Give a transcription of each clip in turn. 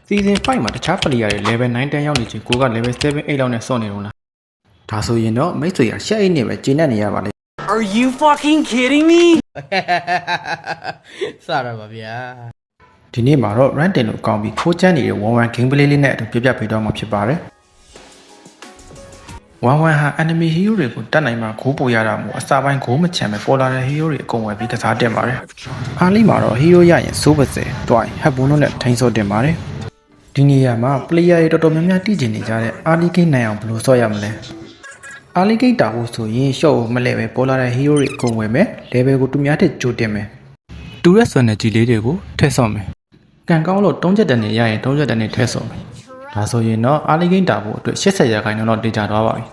Season 5မှာတခြား player တွေ level 9 10ရောက်နေချင်းကိုက level 7 8လောက်နဲ့စော့နေတော့လားဒါဆိုရင်တော့မိတ်ဆွေရရှက်အိတ်နဲ့ပဲကျင်းနေရပါလေ Are you fucking kidding me စရပါဗျာဒီနေ့မှာတော့ run တင်လို့ကောင်းပြီးခိုးချမ်းနေတဲ့1-1 gameplay လေးနဲ့အတူပြပြပေးတော့မှာဖြစ်ပါတယ်1-1ဟာ enemy hero တွေကိုတတ်နိုင်မှာဂိုးပိုရတာမို့အစာပိုင်းဂိုးမချမ်းပဲပေါ်လာတဲ့ hero တွေအကုန်ဝယ်ပြီးကစားတင်ပါတယ်အားလေးမှာတော့ hero ရရင်စိုးပါစေတွိုင်းဟက်ဘုံတို့နဲ့ထိန်းစော့တင်ပါတယ်ဒီနေရာမှာ player တွေတော်တော်များများတည်ကျင်နေကြတဲ့ early game နိုင်အောင်ဘယ်လိုဆော့ရမလဲ early game တာဖို့ဆိုရင် short ကိုမလဲပဲပေါ်လာတဲ့ hero တွေအကုန်ဝယ်မယ် level ကိုတူများတဲ့ကြိုတင်မယ်တူရက်ဆွမ်းတဲ့ကြီးလေးတွေကိုထည့်ဆော့မယ်ကန်ကောင်းလို့3ချက်တန်နေရရင်3ချက်တန်နေထည့်ဆော့မယ်ဒါဆိုရင်တော့ early game တာဖို့အတွက်80ရာခိုင်နှုန်းတော့တေချာသွားပါပြီ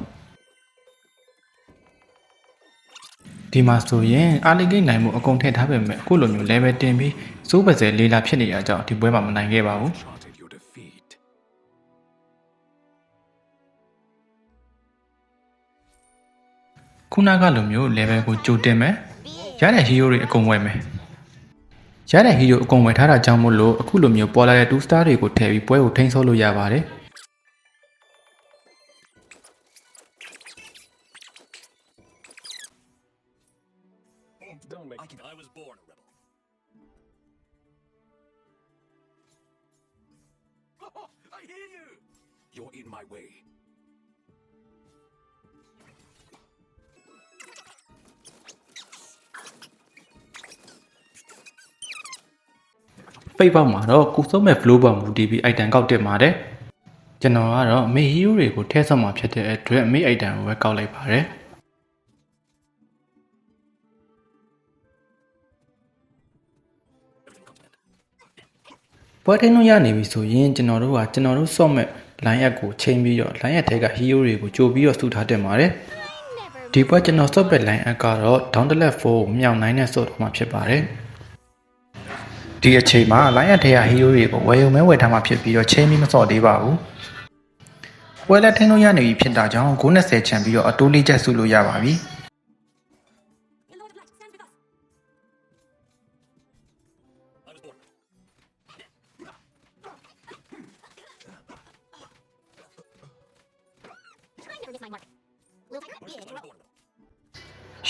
ဒီမှာဆိုရင် early game နိုင်မှုအကုန်ထည့်ထားပေမဲ့အခုလိုမျိုး level တင်ပြီးစိုးပါစေလေးလာဖြစ်နေရကြောင်းဒီပွဲမှာမနိုင်ခဲ့ပါဘူးခုနကလိုမျိုး level ကိုကြိုတင်မယ်ရတဲ့ hero တွေအကုန်ဝယ်မယ်ရတဲ့ hero အကုန်ဝယ်ထားတာကြောင့်မို့လို့အခုလိုမျိုးပေါ်လာတဲ့ 2 star တွေကိုထည့်ပြီးပွဲကိုထိန်းဆော့လို့ရပါတယ်I was born a rebel. I hear you. You're in my way. Fake ပေါက်မှာတော့ကုစုံးမဲ့ flow ပေါ်မူတည်ပြီး item ကောက်တက်ပါတယ်ကျွန်တော်ကတော့ main hero တွေကိုထည့်ဆော့မှာဖြစ်တဲ့အတွက် main item ကိုပဲကောက်လိုက်ပါတယ်ပွဲထင်းလို့ရနေပြီဆိုရင်ကျွန်တော်တို့စော့မဲ့ line up ကိုချိန်ပြီးတော့ line up ထဲက hero တွေကိုကြိုပြီးတော့စုထားတင်ပါတယ်ဒီပွဲကျွန်တော်စော့ပဲ line up ကတော့ down the left 4ကိုမြောက်9နဲ့စော့တော့မှာဖြစ်ပါတယ်ဒီအချိန်မှာ line up ထဲက hero တွေကိုဝယ်ယုံမဲဝယ်ထားမှာဖြစ်ပြီးတော့ချိန်ပြီးမစော့သေးပါဘူးပွဲလက်ထင်းလို့ရနေပြီဖြစ်တာကြောင့်920ချန်ပြီးတော့အတိုးလေးချက်စုလို့ရပါပြီ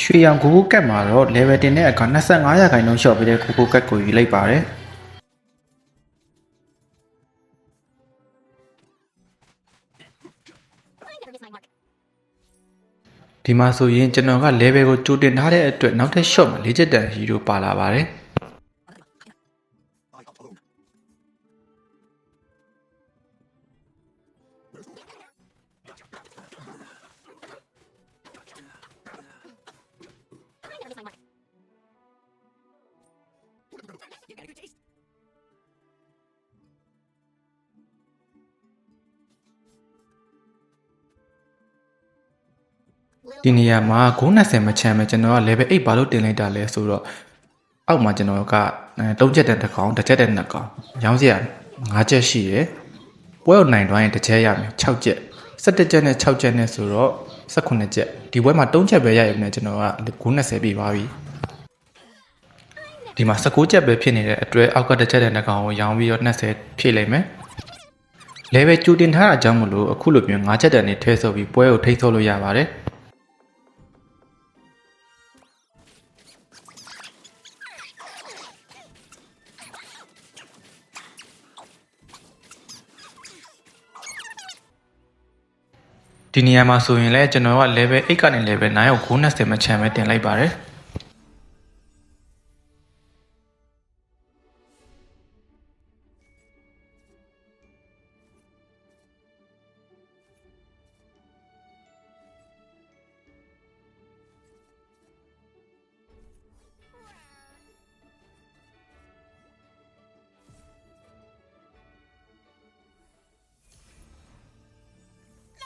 ရွှေရောင်ကိုကိုကတ်မှာတော့ level တင်တဲ့အခါ25ရာခိုင်နှုန်းလျှော့ပေးတဲ့ကိုကိုကတ်ကိုယူလိုက်ပါတယ်ဒီမှာဆိုရင်ကျွန်တော်က level ကိုကြိုတင်ထားတဲ့အတွက်နောက်ထပ် shot မှာ4ချက်တန် hero ပါလာပါတယ်ဒီနေရာမှာ920မချမ်းပဲကျွန်တော်က level 8ဘာလို့တင်လိုက်တာလဲဆိုတော့အောက်မှာကျွန်တော်က3ချက်တန်တစ်ကောင်တစ်ချက်တန်နှစ်ကောင်ရောင်းစရာ5ချက်ရှိရယ်ပွဲကိုနိုင်သွားရင်တစ်ချက်ရမယ်6ချက်17ချက်နဲ့6ချက်နဲ့ဆိုတော့18ချက်ဒီပွဲမှာ3ချက်ပဲရရုံနဲ့ကျွန်တော်က920ပြပါပြီဒီမှာ19ချက်ပဲဖြစ်နေတဲ့အတွက်အောက်ကတစ်ချက်တန်တစ်ကောင်ကိုရောင်းပြီးတော့20ဖြည့်လိုက်မယ် level ကြိုတင်ထားတာကြောင့်မလို့အခုလိုမျိုး5ချက်တန်နဲ့ထည့်ဆော့ပြီးပွဲကိုထိန်းဆော့လို့ရပါတယ်ဒီနေရာမှာဆိုရင်လည်းကျွန်တော်က level 8ကနေ level 9ကို920မချမ်းပဲတင်လိုက်ပါတယ်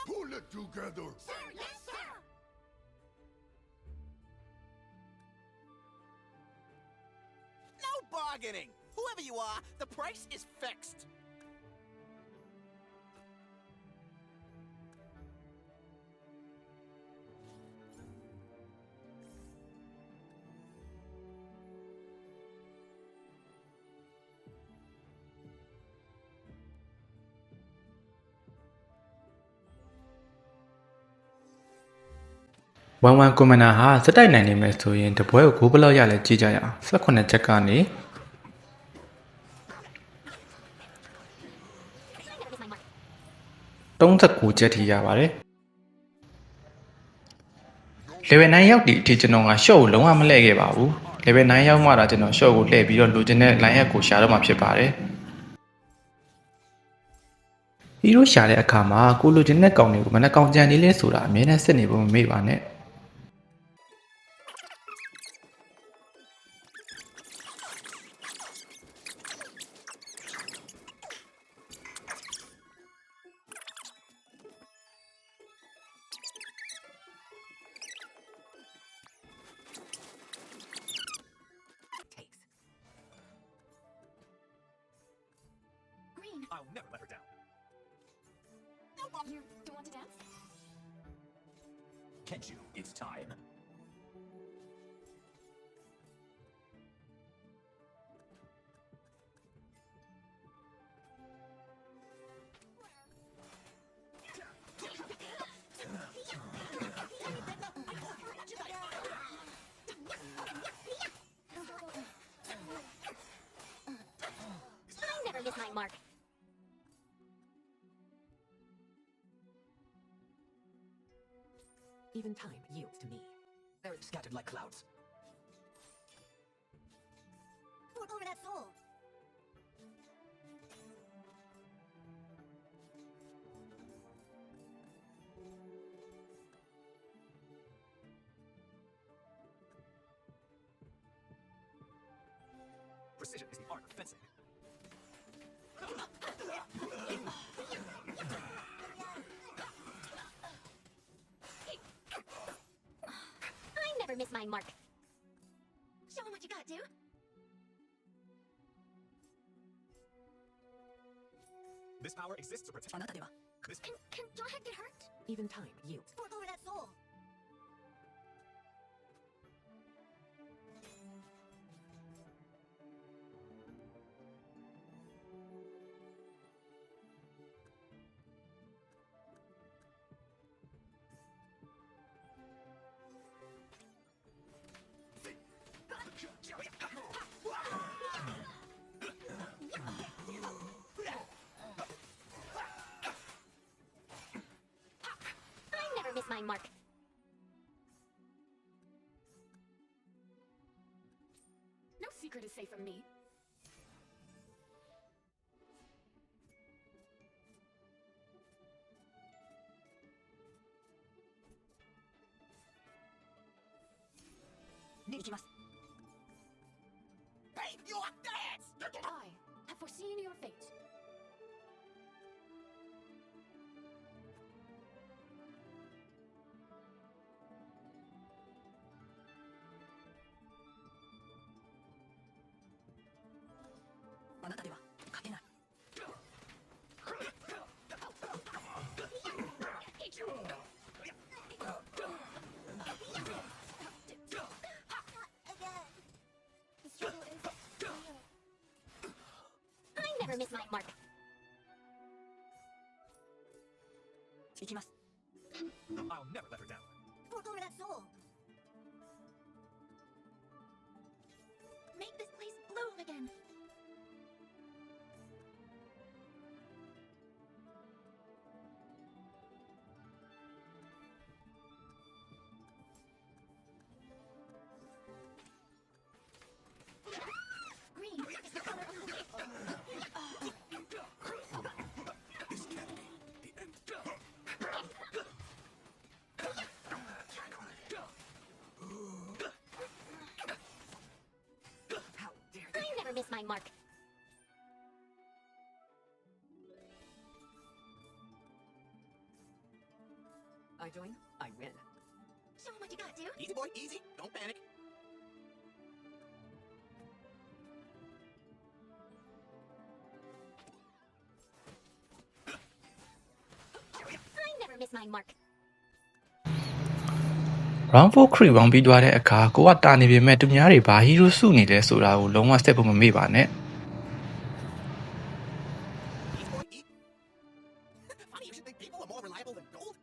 Pull it together. Sir, yes, sir. No bargaining whoever you are the price is fixed 11 commander ဟာစက်တိုက်နိုင်နေမယ်ဆိုရင်တပွဲကိုဂိုးဘယ်လောက်ရလဲကြည့်ကြရအောင်18ချက်ကနေ39ချက်ထိရပါတယ် level 9ရောက်ဒီအထိကျွန်တော်က short ကိုလုံးဝမလှည့်ခဲ့ပါဘူး level 9ရောက်မှတော့ကျွန်တော် short ကိုလှည့်ပြီးတော့လိုချင်တဲ့ line up ကိုရှာတော့မှာဖြစ်ပါတယ် hero ရှာတဲ့အခါမှာကိုလိုချင်တဲ့ကောင်တွေကိုမနှကောင်ကြံနေလဲဆိုတာအမြဲတမ်းစစ်နေဖို့မမေ့ပါနဲ့ Takes. Green, I'll never let her down. you don't want to dance? Kenju, it's time. I never miss my mark. Even time yields to me. They're scattered like clouds. Fork over that soul. Precision is the art of fencing. I never miss my mark. Show 'em what you got, dude. This power exists to protect. This Can Jawhead get hurt? even time yields. Fork over that soul. I never miss my mark. No secret is safe from me. Babe, you are dance! I have foreseen your fate. The struggle is real. I never miss my mark. I'll never let her down. Fork over that soul. Make this place bloom again. Green is the color of the This can't be the end. How dare I never miss my mark. I join, I win. Show 'em what you got, dude. Easy, boy, easy. Don't panic. I never miss my mark. round 4 creep ဝေါပြီးသွားတဲ့အခါကိုကတာနေပေမဲ့သူများတွေဘာ hero စုနေလဲဆိုတာကိုလုံးဝစက်ဖို့မမေ့ပါနဲ့ Easy, boy, easy. Funny, you should think people are more reliable than gold.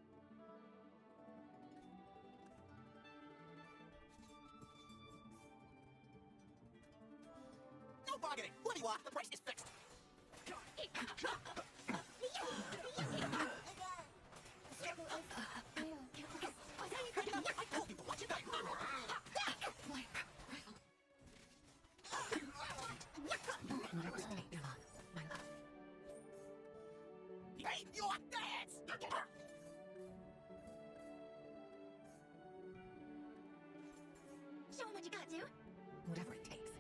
you are, the price is fixed. I told you to watch it out. Hey, you are dead! Show 'em what you got, dude. Whatever it takes.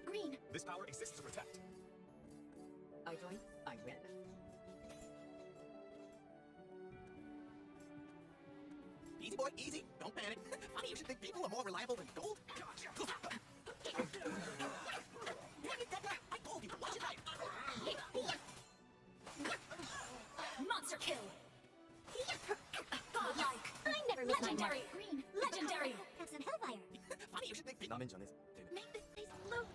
Green. This power exists to protect. I join, I win. Easy, boy, easy. Don't panic. Funny you should think people are more reliable than gold. Dang it, Deborah. I told you to watch it out. Monster kill. Godlike. I never miss my mark. Legendary. Green. Legendary. Have some hellfire. Funny you should think people... 나면 전에 되는. Make this place blue.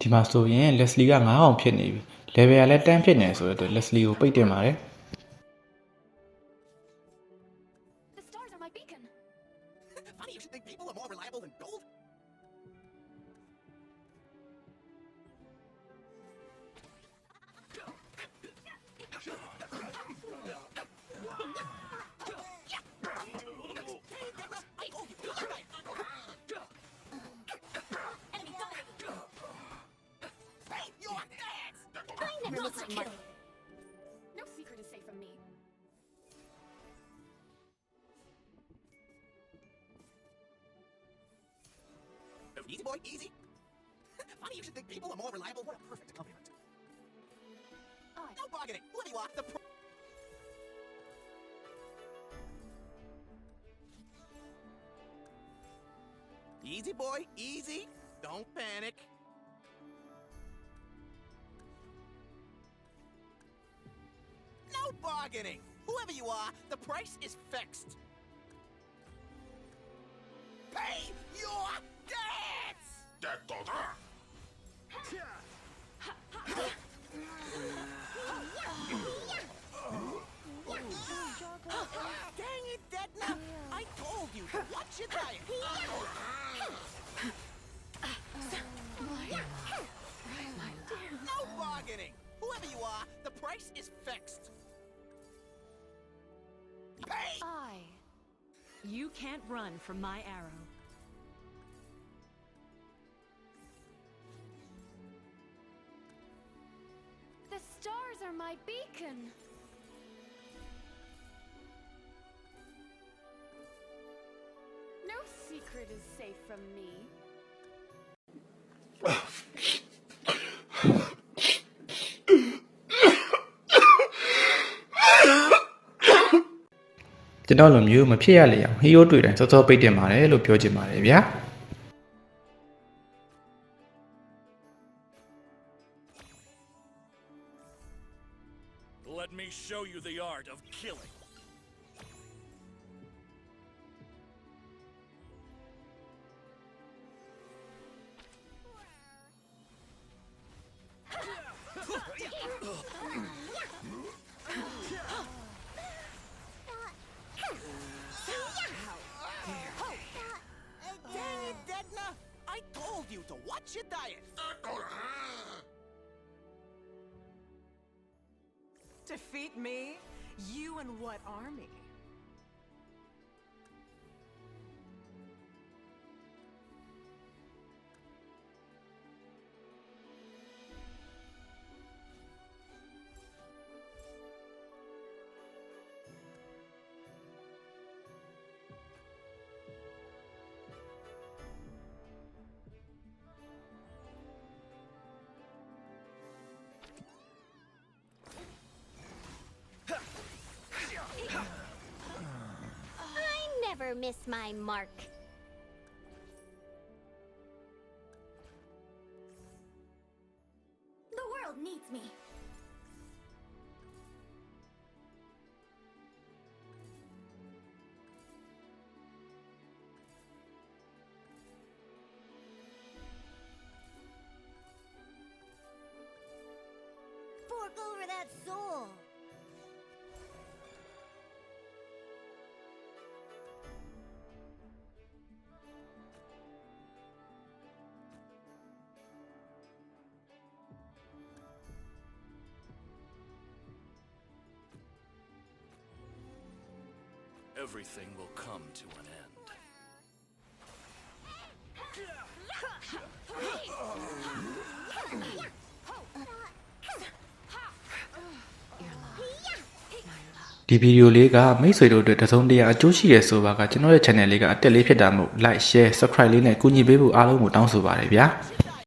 ဒီမှာဆိုရင် Leslie က9အောင်ဖြစ်နေပြီ level ကလည်း10ဖြစ်နေဆိုတော့ Leslie ကိုပိတ်တင်ပါတယ် The stars are my beacon. Funny you should think people are more reliable than gold. I told you to watch it out. Enemy double. Hey, you are dead! I never miss Monster my mark. kill. No secret is safe from me. Easy, boy, easy. Funny you should think people are more reliable. What a perfect compliment. No bargaining. Whoever you are, the pro... Easy, boy, easy. Don't panic. No bargaining. Whoever you are, the price is fixed. Pay your debts! Dang it, Detna! I told you to watch your diet. No bargaining. Whoever you are, the price is fixed. Pay! You can't run from my arrow. The stars are my beacon. No secret is safe from me. ကျွန်တော်လိုမျိုးမဖြစ်ရလေအောင် hero တွေ့တိုင်းစောစောပိတ်တင်ပါတယ်လို့ပြောချင်ပါတယ်ဗျာ Let me show you the art of killing. Dang it, Detna! I told you to watch your diet. Defeat me? You and what army? I never miss my mark. The world needs me. Fork over that soul. everything will come to an end. ဒီဗီဒီယိုလေးကမိတ်ဆွေတို့အတွက်တစုံတရာအကျိုးရှိရဆိုပါကကျွန်တော်ရဲ့ channel လေးကအတက်လေးဖြစ်တာမို့ like share subscribe လေးနဲ့ကူညီပေးဖို့အားလုံးကိုတောင်းဆိုပါတယ်ဗျာ။